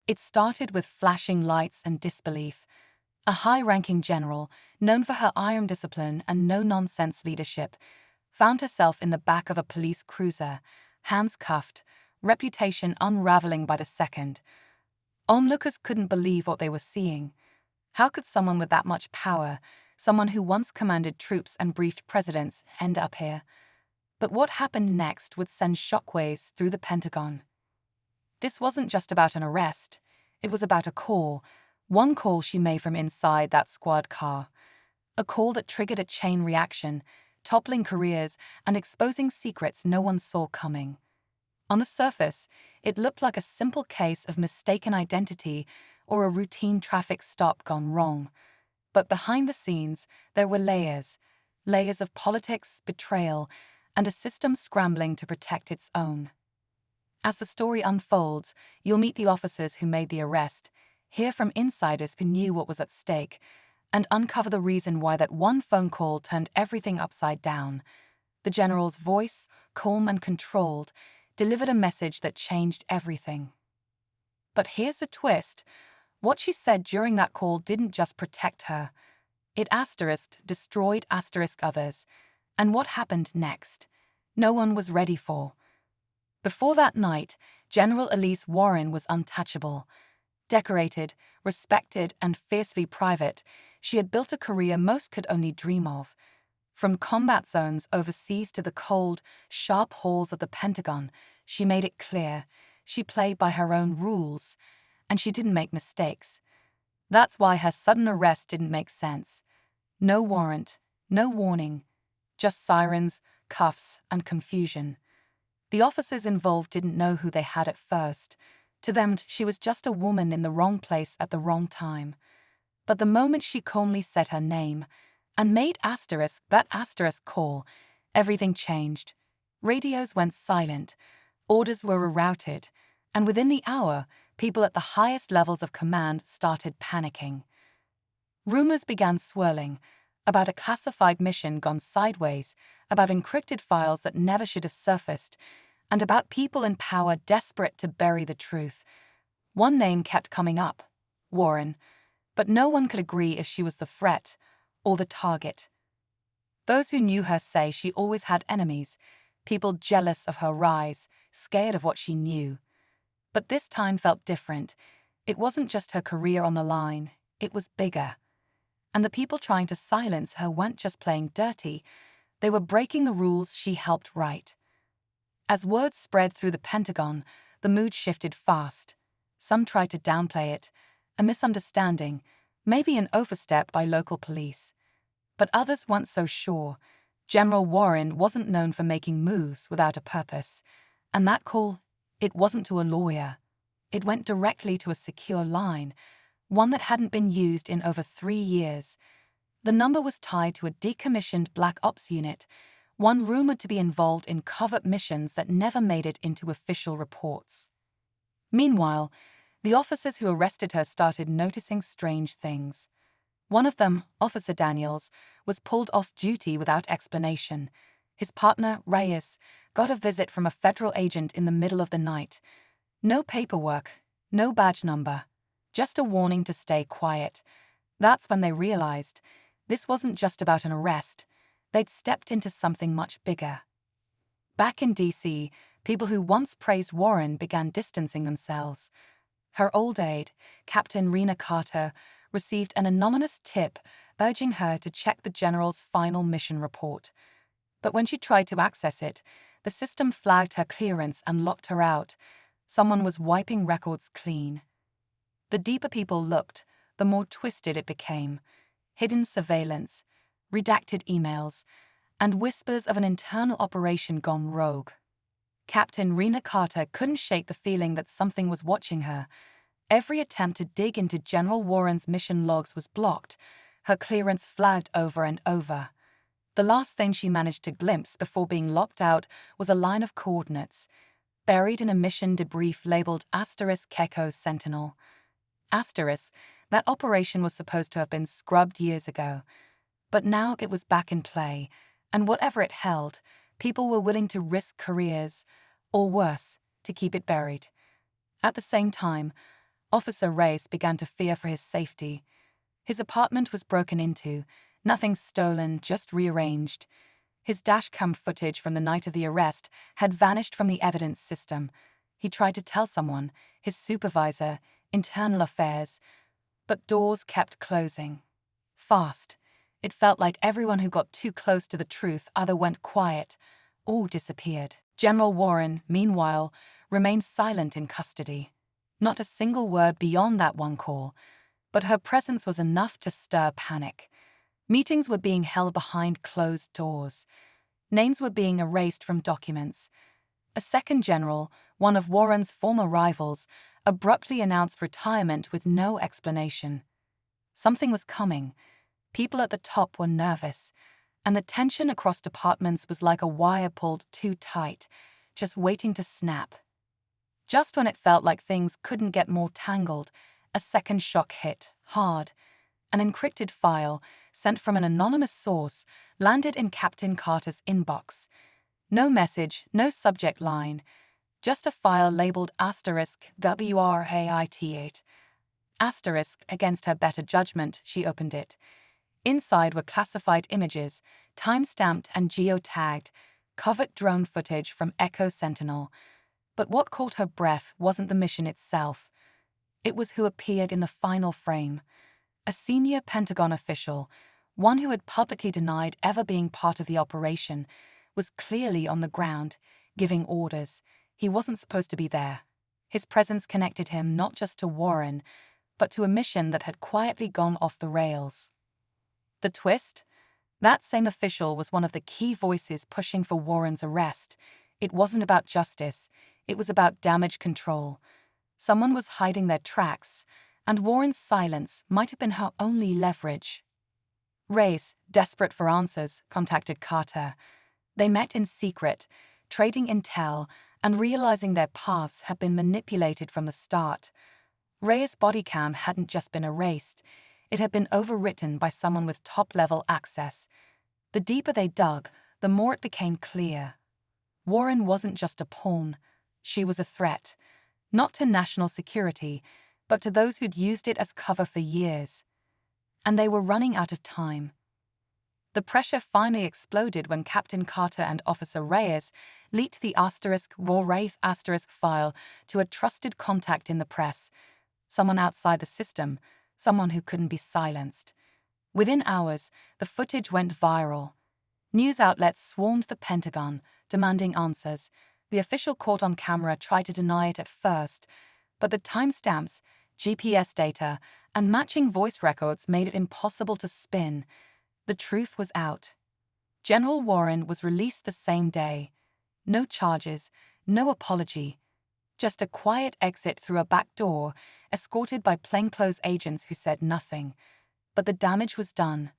It started with flashing lights and disbelief. A high-ranking general, known for her iron discipline and no-nonsense leadership, found herself in the back of a police cruiser, hands cuffed, reputation unraveling by the second. Onlookers couldn't believe what they were seeing. How could someone with that much power, someone who once commanded troops and briefed presidents, end up here? But what happened next would send shockwaves through the Pentagon. This wasn't just about an arrest. It was about a call. One call she made from inside that squad car. A call that triggered a chain reaction, toppling careers and exposing secrets no one saw coming. On the surface, it looked like a simple case of mistaken identity or a routine traffic stop gone wrong. But behind the scenes, there were layers of politics, betrayal, and a system scrambling to protect its own. As the story unfolds, you'll meet the officers who made the arrest, hear from insiders who knew what was at stake, and uncover the reason why that one phone call turned everything upside down. The general's voice, calm and controlled, delivered a message that changed everything. But here's the twist. What she said during that call didn't just protect her. It destroyed others. And what happened next? No one was ready for. Before that night, General Elise Warren was untouchable. Decorated, respected, and fiercely private, she had built a career most could only dream of. From combat zones overseas to the cold, sharp halls of the Pentagon, she made it clear she played by her own rules, and she didn't make mistakes. That's why her sudden arrest didn't make sense. No warrant, no warning, just sirens, cuffs, and confusion. The officers involved didn't know who they had at first. To them, she was just a woman in the wrong place at the wrong time. But the moment she calmly said her name and made that call, everything changed. Radios went silent, orders were rerouted, and within the hour, people at the highest levels of command started panicking. Rumors began swirling about a classified mission gone sideways, about encrypted files that never should have surfaced, and about people in power desperate to bury the truth. One name kept coming up, Warren, but no one could agree if she was the threat or the target. Those who knew her say she always had enemies, people jealous of her rise, scared of what she knew. But this time felt different. It wasn't just her career on the line, it was bigger. And the people trying to silence her weren't just playing dirty, they were breaking the rules she helped write. As words spread through the Pentagon, the mood shifted fast. Some tried to downplay it, a misunderstanding, maybe an overstep by local police. But others weren't so sure. General Warren wasn't known for making moves without a purpose. And that call, it wasn't to a lawyer. It went directly to a secure line, one that hadn't been used in over 3 years. The number was tied to a decommissioned Black Ops unit, one rumored to be involved in covert missions that never made it into official reports. Meanwhile, the officers who arrested her started noticing strange things. One of them, Officer Daniels, was pulled off duty without explanation. His partner, Reyes, got a visit from a federal agent in the middle of the night. No paperwork, no badge number, just a warning to stay quiet. That's when they realized this wasn't just about an arrest. They'd stepped into something much bigger. Back in D.C., people who once praised Warren began distancing themselves. Her old aide, Captain Rena Carter, received an anonymous tip urging her to check the general's final mission report. But when she tried to access it, the system flagged her clearance and locked her out. Someone was wiping records clean. The deeper people looked, the more twisted it became. Hidden surveillance, redacted emails, and whispers of an internal operation gone rogue. Captain Rena Carter couldn't shake the feeling that something was watching her. Every attempt to dig into General Warren's mission logs was blocked, her clearance flagged over and over. The last thing she managed to glimpse before being locked out was a line of coordinates, buried in a mission debrief labeled *Keko's Sentinel. That operation was supposed to have been scrubbed years ago. But now it was back in play, and whatever it held, people were willing to risk careers, or worse, to keep it buried. At the same time, Officer Reyes began to fear for his safety. His apartment was broken into, nothing stolen, just rearranged. His dashcam footage from the night of the arrest had vanished from the evidence system. He tried to tell someone, his supervisor, internal affairs, but doors kept closing. Fast. It felt like everyone who got too close to the truth either went quiet or disappeared. General Warren, meanwhile, remained silent in custody. Not a single word beyond that one call, but her presence was enough to stir panic. Meetings were being held behind closed doors. Names were being erased from documents. A second general, one of Warren's former rivals, abruptly announced retirement with no explanation. Something was coming. People at the top were nervous, and the tension across departments was like a wire pulled too tight, just waiting to snap. Just when it felt like things couldn't get more tangled, a second shock hit, hard. An encrypted file, sent from an anonymous source, landed in Captain Carter's inbox. No message, no subject line, just a file labeled *WRAIT8. Asterisk, against her better judgment, she opened it. Inside were classified images, time-stamped and geotagged, covert drone footage from Echo Sentinel. But what caught her breath wasn't the mission itself. It was who appeared in the final frame. A senior Pentagon official, one who had publicly denied ever being part of the operation, was clearly on the ground, giving orders. He wasn't supposed to be there. His presence connected him not just to Warren, but to a mission that had quietly gone off the rails. The twist? That same official was one of the key voices pushing for Warren's arrest. It wasn't about justice, it was about damage control. Someone was hiding their tracks, and Warren's silence might have been her only leverage. Reyes, desperate for answers, contacted Carter. They met in secret, trading intel and realizing their paths had been manipulated from the start. Reyes' body cam hadn't just been erased, it had been overwritten by someone with top-level access. The deeper they dug, the more it became clear. Warren wasn't just a pawn, she was a threat, not to national security, but to those who'd used it as cover for years. And they were running out of time. The pressure finally exploded when Captain Carter and Officer Reyes leaked the *WRAIT* file to a trusted contact in the press, someone outside the system, someone who couldn't be silenced. Within hours, the footage went viral. News outlets swarmed the Pentagon, demanding answers. The official caught on camera tried to deny it at first, but the timestamps, GPS data, and matching voice records made it impossible to spin. The truth was out. General Warren was released the same day. No charges, no apology. Just a quiet exit through a back door, escorted by plainclothes agents who said nothing. But the damage was done.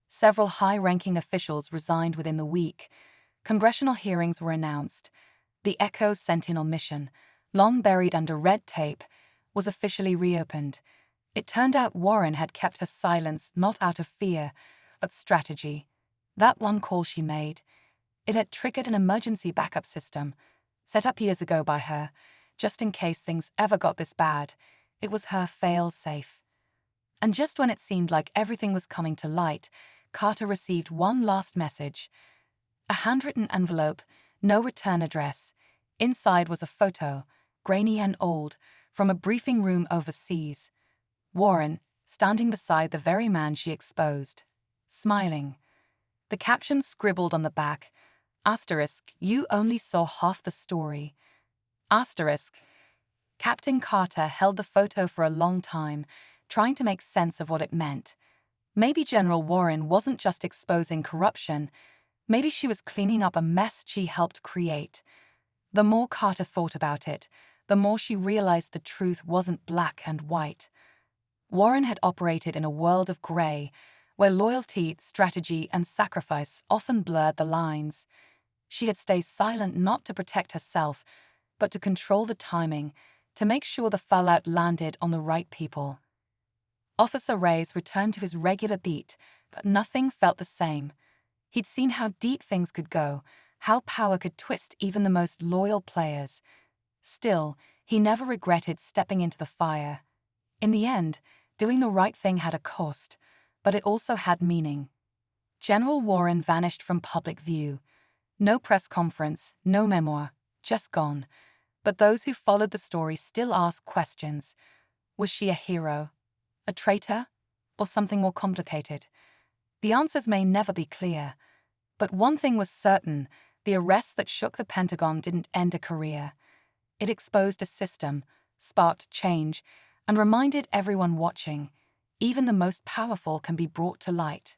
Several high-ranking officials resigned within the week. Congressional hearings were announced. The Echo Sentinel mission, long buried under red tape, was officially reopened. It turned out Warren had kept her silence not out of fear, but strategy. That one call she made, it had triggered an emergency backup system, set up years ago by her, just in case things ever got this bad. It was her fail-safe. And just when it seemed like everything was coming to light, Carter received one last message. A handwritten envelope, no return address. Inside was a photo, grainy and old, from a briefing room overseas. Warren, standing beside the very man she exposed, smiling. The caption scribbled on the back, *, you only saw half the story. *. Captain Carter held the photo for a long time, trying to make sense of what it meant. Maybe General Warren wasn't just exposing corruption, maybe she was cleaning up a mess she helped create. The more Carter thought about it, the more she realized the truth wasn't black and white. Warren had operated in a world of gray, where loyalty, strategy, and sacrifice often blurred the lines. She had stayed silent not to protect herself, but to control the timing, to make sure the fallout landed on the right people. Officer Reyes returned to his regular beat, but nothing felt the same. He'd seen how deep things could go, how power could twist even the most loyal players. Still, he never regretted stepping into the fire. In the end, doing the right thing had a cost, but it also had meaning. General Warren vanished from public view. No press conference, no memoir, just gone. But those who followed the story still ask questions. Was she a hero, a traitor, or something more complicated? The answers may never be clear. But one thing was certain: the arrest that shook the Pentagon didn't end a career. It exposed a system, sparked change, and reminded everyone watching, even the most powerful can be brought to light.